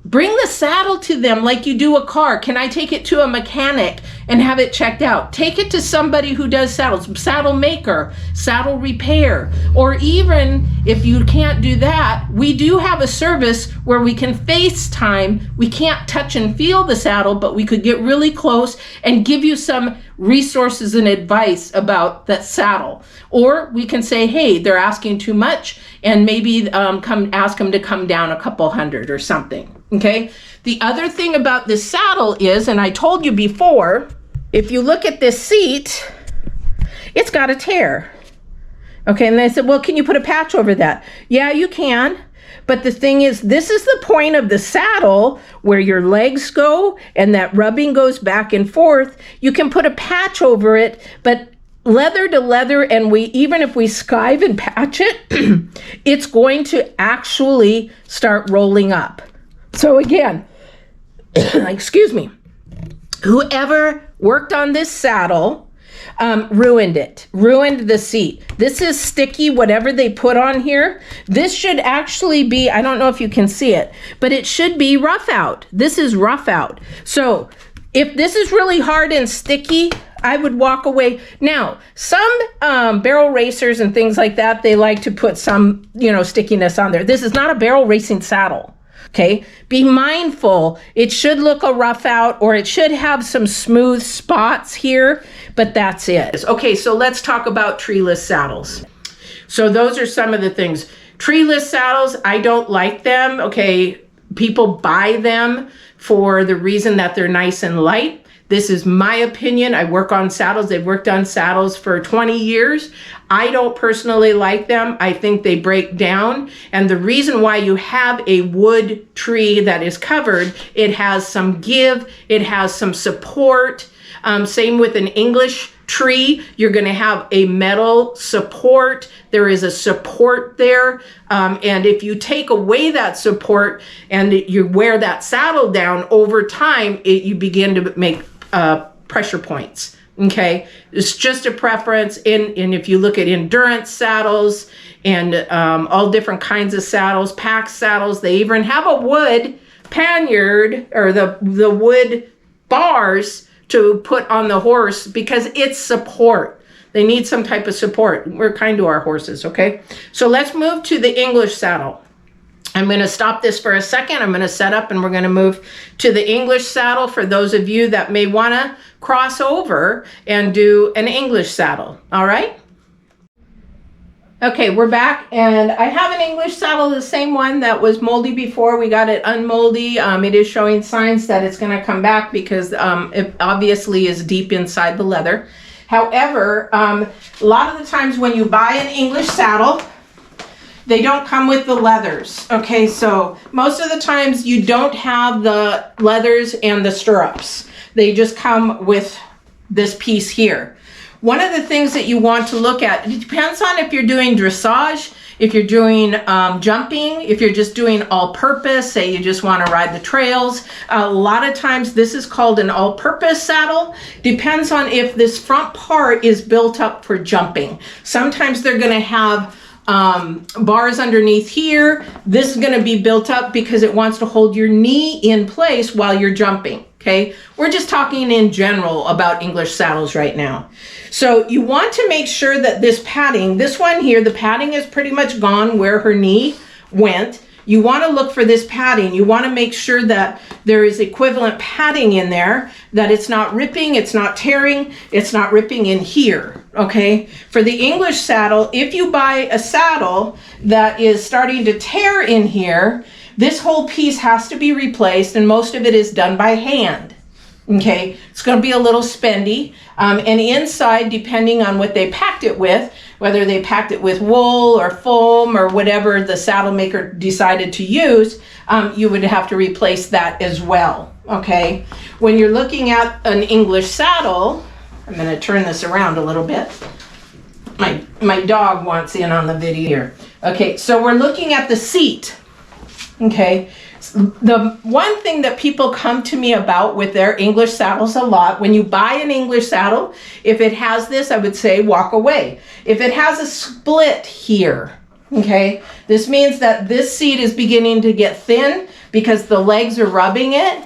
bring the saddle to them like you do a car. Can I take it to a mechanic and have it checked out? Take it to somebody who does saddles, saddle maker, saddle repair. Or even if you can't do that, we do have a service where we can FaceTime. We can't touch and feel the saddle, but we could get really close and give you some resources and advice about that saddle. Or we can say, hey, they're asking too much, and maybe come ask them to come down a couple hundred or something. Okay. The other thing about this saddle is, and I told you before, if you look at this seat, it's got a tear. Okay. And they said, well, can you put a patch over that? Yeah, you can. But the thing is, this is the point of the saddle where your legs go and that rubbing goes back and forth. You can put a patch over it, but leather to leather, and even if we skive and patch it, it's going to actually start rolling up. So again, excuse me, whoever worked on this saddle ruined it, ruined the seat. This is sticky, whatever they put on here. This should actually be, I don't know if you can see it, but it should be rough out. This is rough out. So if this is really hard and sticky, I would walk away. Now, some barrel racers and things like that, they like to put some, stickiness on there. This is not a barrel racing saddle. Okay, be mindful. It should look a rough out, or it should have some smooth spots here, but that's it. Okay, so let's talk about treeless saddles. So those are some of the things. Treeless saddles, I don't like them. Okay, people buy them for the reason that they're nice and light. This is my opinion. I work on saddles. They've worked on saddles for 20 years. I don't personally like them. I think they break down. And the reason why you have a wood tree that is covered, it has some give, it has some support. Same with an English tree, you're going to have a metal support. There is a support there. And if you take away that support and you wear that saddle down over time, you begin to make pressure points. Okay, it's just a preference. And if you look at endurance saddles and all different kinds of saddles, pack saddles, they even have a wood panniard or the wood bars to put on the horse because it's support. They need some type of support. We're kind to our horses, okay? So let's move to the English saddle. I'm going to stop this for a second. I'm going to set up and we're going to move to the English saddle for those of you that may want to cross over and do an English saddle. All right? Okay, we're back and I have an English saddle, the same one that was moldy before. We got it unmoldy. It is showing signs that it's going to come back because it obviously is deep inside the leather. However, a lot of the times when you buy an English saddle, they don't come with the leathers. Okay, so most of the times you don't have the leathers and the stirrups. They just come with this piece here. One of the things that you want to look at, it depends on if you're doing dressage, if you're doing jumping, if you're just doing all-purpose, say you just want to ride the trails. A lot of times this is called an all-purpose saddle. Depends on if this front part is built up for jumping. Sometimes they're going to have bars underneath here. This is going to be built up because it wants to hold your knee in place while you're jumping. Okay, we're just talking in general about English saddles right now. So you want to make sure that this padding, this one here, the padding is pretty much gone where her knee went. You want to look for this padding. You want to make sure that there is equivalent padding in there, that it's not ripping, it's not tearing, it's not ripping in here, okay? For the English saddle, if you buy a saddle that is starting to tear in here, this whole piece has to be replaced, and most of it is done by hand, okay? It's going to be a little spendy, and inside, depending on what they packed it with, whether they packed it with wool or foam or whatever the saddle maker decided to use, you would have to replace that as well, okay? When you're looking at an English saddle, I'm going to turn this around a little bit. My dog wants in on the video here. Okay, so we're looking at the seat, okay? The one thing that people come to me about with their English saddles a lot, when you buy an English saddle, if it has this, I would say walk away. If it has a split here, okay, this means that this seat is beginning to get thin because the legs are rubbing it,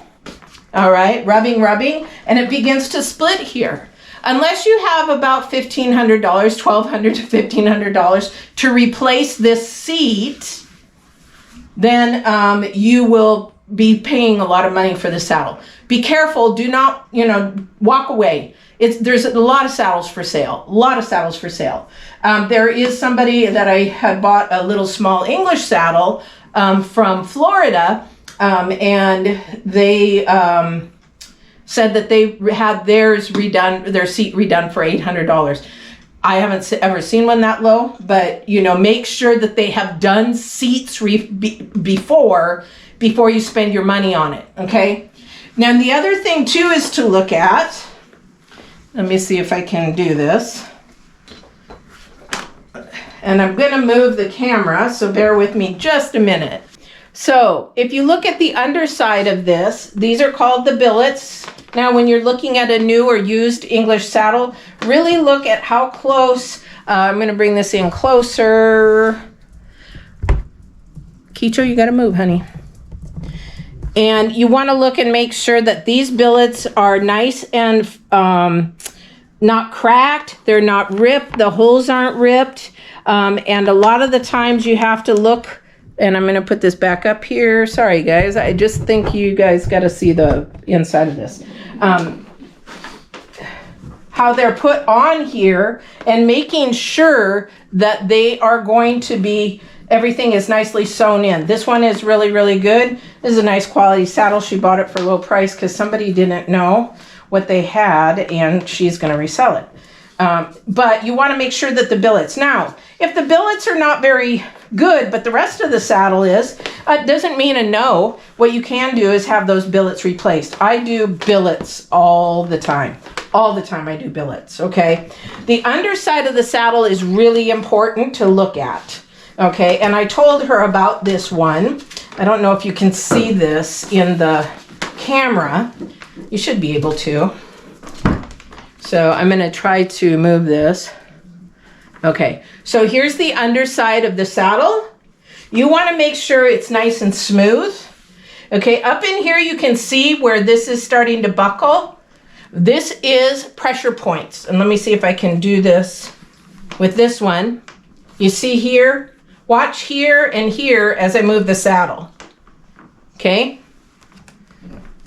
all right, rubbing, and it begins to split here. Unless you have about $1,500, $1,200 to $1,500 to replace this seat, then you will be paying a lot of money for the saddle. Be careful, do not, walk away. There's a lot of saddles for sale, there is somebody that I had bought a little small English saddle from Florida, and they said that they had their seat redone for $800. I haven't ever seen one that low, but make sure that they have done seats before you spend your money on it, okay? Now the other thing too is to look at, let me see if I can do this. And I'm gonna move the camera, so bear with me just a minute. So if you look at the underside of this, these are called the billets. Now, when you're looking at a new or used English saddle, really look at how close, I'm going to bring this in closer. Kicho, you got to move, honey. And you want to look and make sure that these billets are nice and not cracked. They're not ripped. The holes aren't ripped. And a lot of the times you have to look And I'm going to put this back up here. Sorry, guys. I just think you guys got to see the inside of this. How they're put on here and making sure that they are going to be, everything is nicely sewn in. This one is really, really good. This is a nice quality saddle. She bought it for a low price because somebody didn't know what they had and she's going to resell it. But you want to make sure that the billets. Now, if the billets are not very good, but the rest of the saddle is, doesn't mean a no. What you can do is have those billets replaced. I do billets all the time. All the time I do billets, okay? The underside of the saddle is really important to look at, okay? And I told her about this one. I don't know if you can see this in the camera. You should be able to. So I'm going to try to move this. Okay, so here's the underside of the saddle. You want to make sure it's nice and smooth. Okay, up in here you can see where this is starting to buckle. This is pressure points. And let me see if I can do this with this one. You see here, watch here and here as I move the saddle. Okay,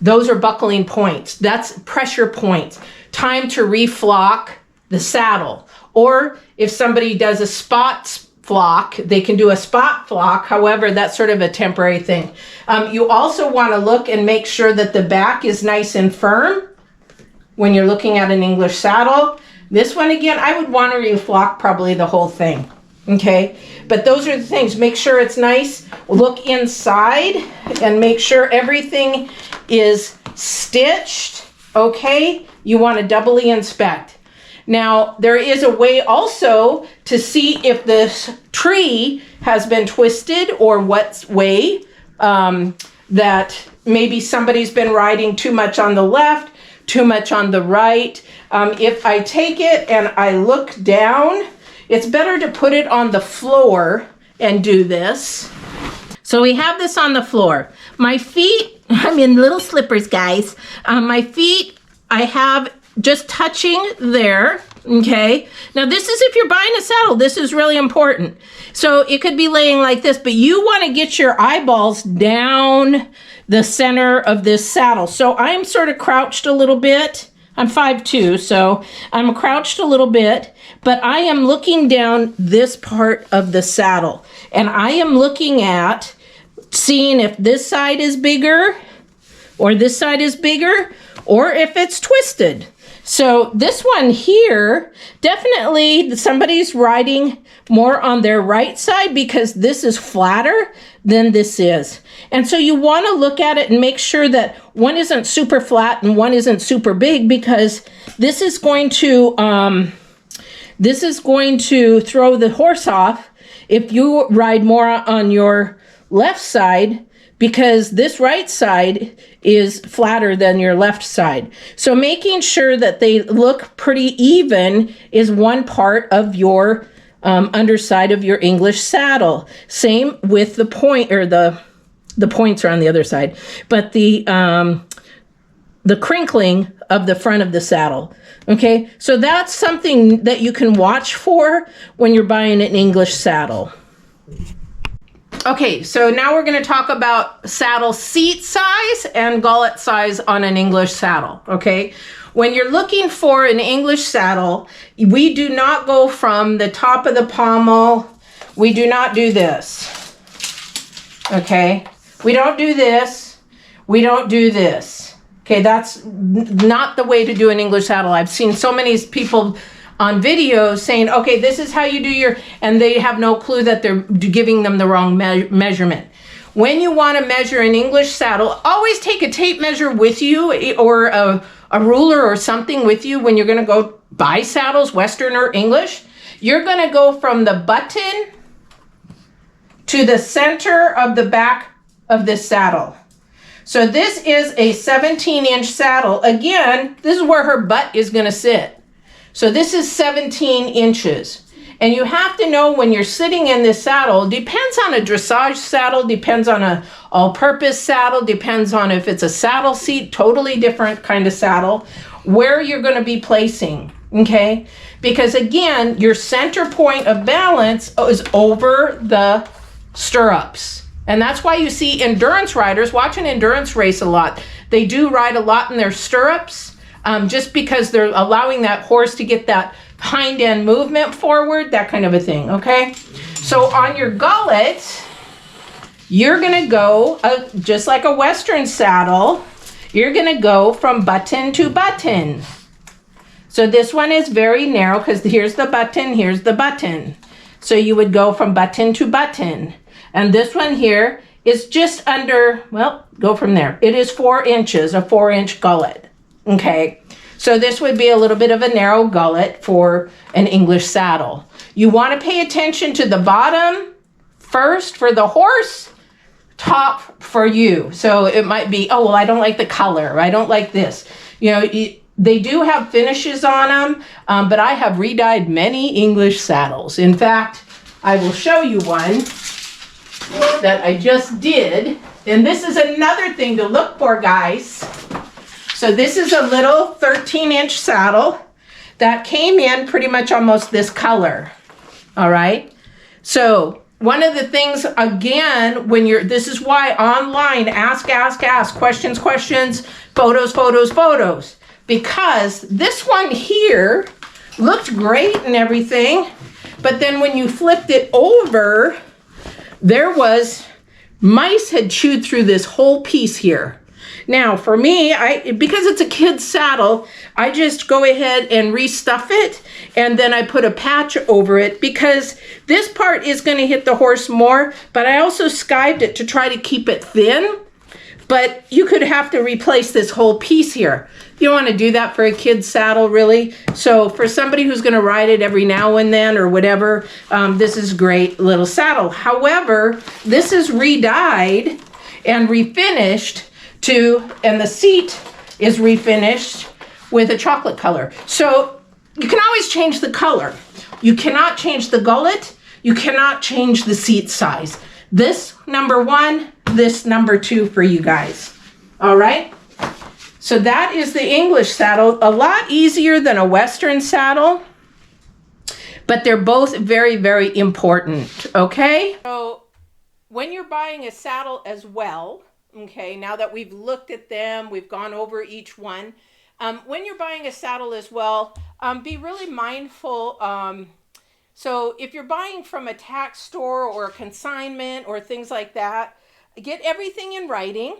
those are buckling points. That's pressure points. Time to reflock the saddle. Or if somebody does a spot flock, they can do a spot flock. However, that's sort of a temporary thing. You also want to look and make sure that the back is nice and firm when you're looking at an English saddle. This one, again, I would want to reflock probably the whole thing. Okay, but those are the things. Make sure it's nice. Look inside and make sure everything is stitched. Okay, you want to doubly inspect. Now, there is a way also to see if this tree has been twisted or what way that maybe somebody's been riding too much on the left, too much on the right. If I take it and I look down, it's better to put it on the floor and do this. So we have this on the floor. My feet, I'm in little slippers, guys. My feet, I have just touching there, okay? Now this is if you're buying a saddle, this is really important. So it could be laying like this, but you wanna get your eyeballs down the center of this saddle. So I'm sort of crouched a little bit. I'm 5'2", so I'm crouched a little bit, but I am looking down this part of the saddle. And I am looking at seeing if this side is bigger or this side is bigger or if it's twisted. So this one here, definitely somebody's riding more on their right side because this is flatter than this is. And so you want to look at it and make sure that one isn't super flat and one isn't super big, because this is going to throw the horse off if you ride more on your left side, because this right side is flatter than your left side. So making sure that they look pretty even is one part of your underside of your English saddle. Same with the point, or the points are on the other side, but the crinkling of the front of the saddle. Okay, so that's something that you can watch for when you're buying an English saddle. Okay, so now we're going to talk about saddle seat size and gullet size on an English saddle, okay? When you're looking for an English saddle, we do not go from the top of the pommel. We do not do this, okay? We don't do this. We don't do this, okay? That's not the way to do an English saddle. I've seen so many people on videos saying, okay, this is how you do your, and they have no clue that they're giving them the wrong measurement. When you want to measure an English saddle, always take a tape measure with you, or a ruler or something with you when you're going to go buy saddles, Western or English. You're going to go from the button to the center of the back of this saddle. So this is a 17-inch saddle. Again, this is where her butt is going to sit. So this is 17 inches. And you have to know when you're sitting in this saddle, depends on a dressage saddle, depends on a all-purpose saddle, depends on if it's a saddle seat, totally different kind of saddle, where you're going to be placing, okay? Because again, your center point of balance is over the stirrups. And that's why you see endurance riders, watch an endurance race a lot. They do ride a lot in their stirrups, just because they're allowing that horse to get that hind end movement forward, that kind of a thing, okay? So on your gullet, you're gonna go, just like a Western saddle, you're gonna go from button to button. So this one is very narrow because here's the button, here's the button. So you would go from button to button. And this one here is just under, well, go from there. It is 4 inches, a 4-inch gullet, okay? So this would be a little bit of a narrow gullet for an English saddle. You want to pay attention to the bottom first for the horse, top for you. So it might be, oh, well, I don't like the color, or I don't like this. You know, they do have finishes on them, but I have redyed many English saddles. In fact, I will show you one that I just did. And this is another thing to look for, guys. So this is a little 13-inch saddle that came in pretty much almost this color. All right. So one of the things, again, when you're, this is why online, ask, questions, photos, because this one here looked great and everything, but then when you flipped it over, there was, mice had chewed through this whole piece here. Now for me, because it's a kid's saddle, I just go ahead and restuff it, and then I put a patch over it because this part is going to hit the horse more, but I also skived it to try to keep it thin. But you could have to replace this whole piece here. You don't want to do that for a kid's saddle, really. So for somebody who's going to ride it every now and then or whatever, this is a great little saddle. However, this is re-dyed and refinished and the seat is refinished with a chocolate color. So you can always change the color. You cannot change the gullet. You cannot change the seat size. This number 1, this number 2 for you guys. All right. So that is the English saddle. A lot easier than a Western saddle, but they're both very, very important. Okay. So when you're buying a saddle as well, okay, now that we've looked at them, we've gone over each one. When you're buying a saddle as well, be really mindful. So if you're buying from a tack store or a consignment or things like that, get everything in writing.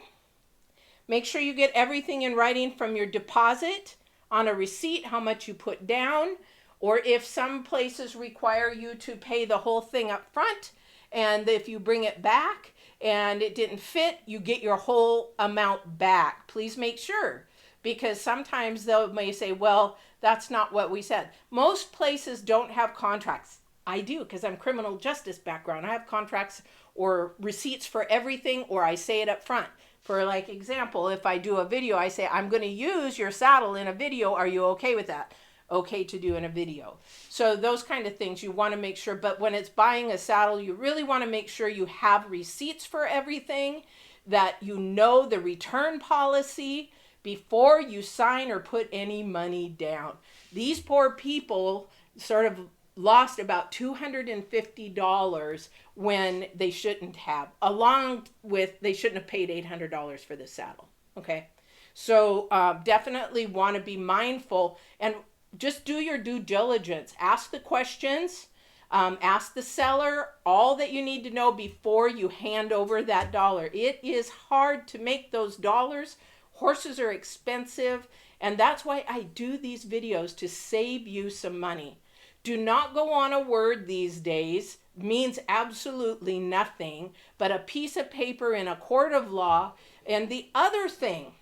Make sure you get everything in writing from your deposit on a receipt, how much you put down, or if some places require you to pay the whole thing up front, and if you bring it back and it didn't fit, you get your whole amount back. Please make sure, because sometimes they may say, well, that's not what we said. Most places don't have contracts. I do, because I'm criminal justice background. I have contracts or receipts for everything, or I say it up front. For like example, if I do a video, I say, I'm going to use your saddle in a video. Are you okay with that? Okay to do in a video. So those kind of things you want to make sure. But when it's buying a saddle, you really want to make sure you have receipts for everything, that you know the return policy before you sign or put any money down. These poor people sort of lost about $250 when they shouldn't have, along with, they shouldn't have paid $800 for this saddle. Okay. So definitely want to be mindful and just do your due diligence. Ask the questions, ask the seller all that you need to know before you hand over that dollar. It is hard to make those dollars. Horses are expensive, and that's why I do these videos, to save you some money. Do not go on a word these days. Means absolutely nothing but a piece of paper in a court of law. And the other thing,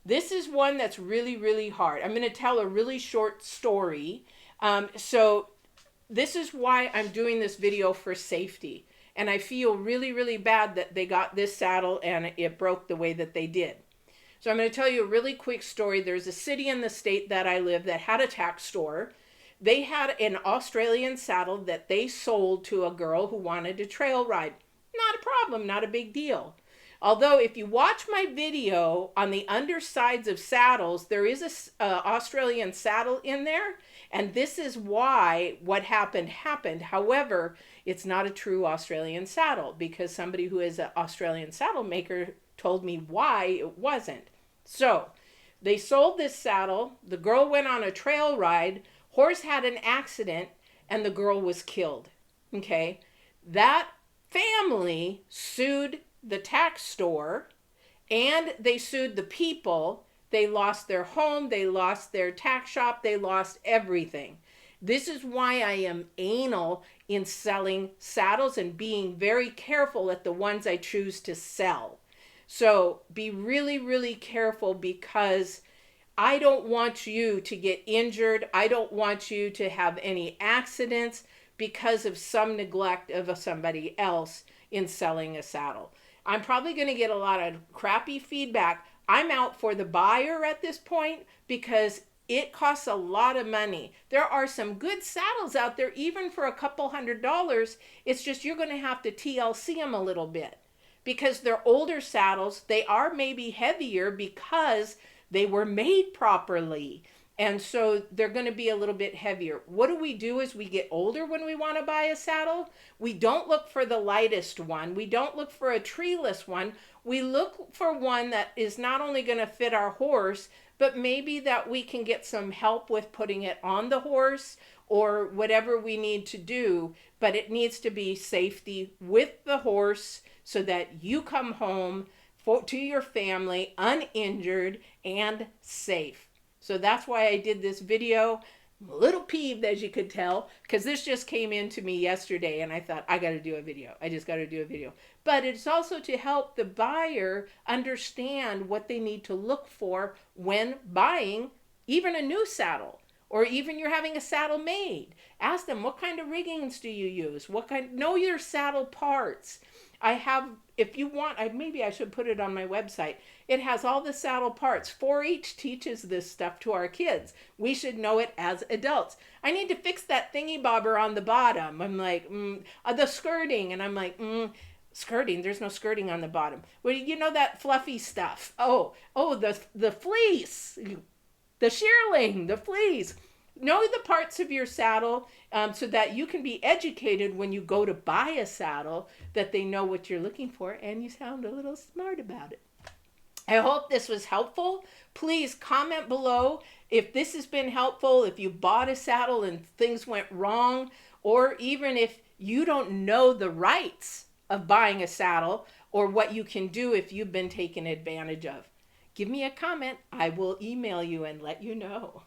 this is one that's really, really hard. I'm going to tell a really short story. So this is why I'm doing this video, for safety. And I feel really, really bad that they got this saddle and it broke the way that they did. So I'm going to tell you a really quick story. There's a city in the state that I live that had a tack store. They had an Australian saddle that they sold to a girl who wanted to trail ride. Not a problem, not a big deal. Although if you watch my video on the undersides of saddles, there is a Australian saddle in there, and this is why what happened. However, it's not a true Australian saddle because somebody who is an Australian saddle maker told me why it wasn't. So they sold this saddle. The girl went on a trail ride. Horse had an accident and the girl was killed. Okay. That family sued the tax store and they sued the people. They lost their home. They lost their tax shop. They lost everything. This is why I am anal in selling saddles and being very careful at the ones I choose to sell. So be really, really careful because I don't want you to get injured. I don't want you to have any accidents because of some neglect of somebody else in selling a saddle. I'm probably going to get a lot of crappy feedback. I'm out for the buyer at this point because it costs a lot of money. There are some good saddles out there, even for a couple $100s. It's just you're going to have to TLC them a little bit because they're older saddles. They are maybe heavier because they were made properly. And so they're going to be a little bit heavier. What do we do as we get older when we want to buy a saddle? We don't look for the lightest one. We don't look for a treeless one. We look for one that is not only going to fit our horse, but maybe that we can get some help with putting it on the horse or whatever we need to do. But it needs to be safety with the horse so that you come home to your family uninjured and safe. So that's why I did this video. I'm a little peeved, as you could tell, because this just came into me yesterday and I thought, I got to do a video. I just got to do a video. But it's also to help the buyer understand what they need to look for when buying even a new saddle, or even you're having a saddle made. Ask them, what kind of riggings do you use? Know your saddle parts. I have, if you want, maybe I should put it on my website. It has all the saddle parts. 4-H teaches this stuff to our kids. We should know it as adults. I need to fix that thingy bobber on the bottom. I'm like, the skirting. And I'm like, skirting? There's no skirting on the bottom. Well, you know that fluffy stuff. The fleece, the shearling, the fleece. Know the parts of your saddle so that you can be educated when you go to buy a saddle, that they know what you're looking for and you sound a little smart about it. I hope this was helpful. Please comment below if this has been helpful, if you bought a saddle and things went wrong, or even if you don't know the rights of buying a saddle or what you can do if you've been taken advantage of. Give me a comment. I will email you and let you know.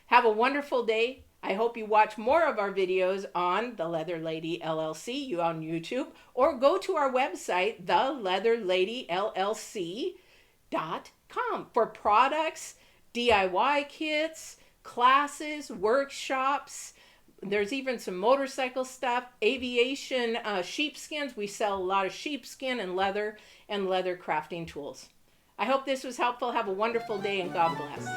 Have a wonderful day. I hope you watch more of our videos on The Leather Lady LLC on YouTube, or go to our website, theleatherladyllc.com, for products, DIY kits, classes, workshops. There's even some motorcycle stuff, aviation, sheepskins. We sell a lot of sheepskin and leather crafting tools. I hope this was helpful. Have a wonderful day and God bless.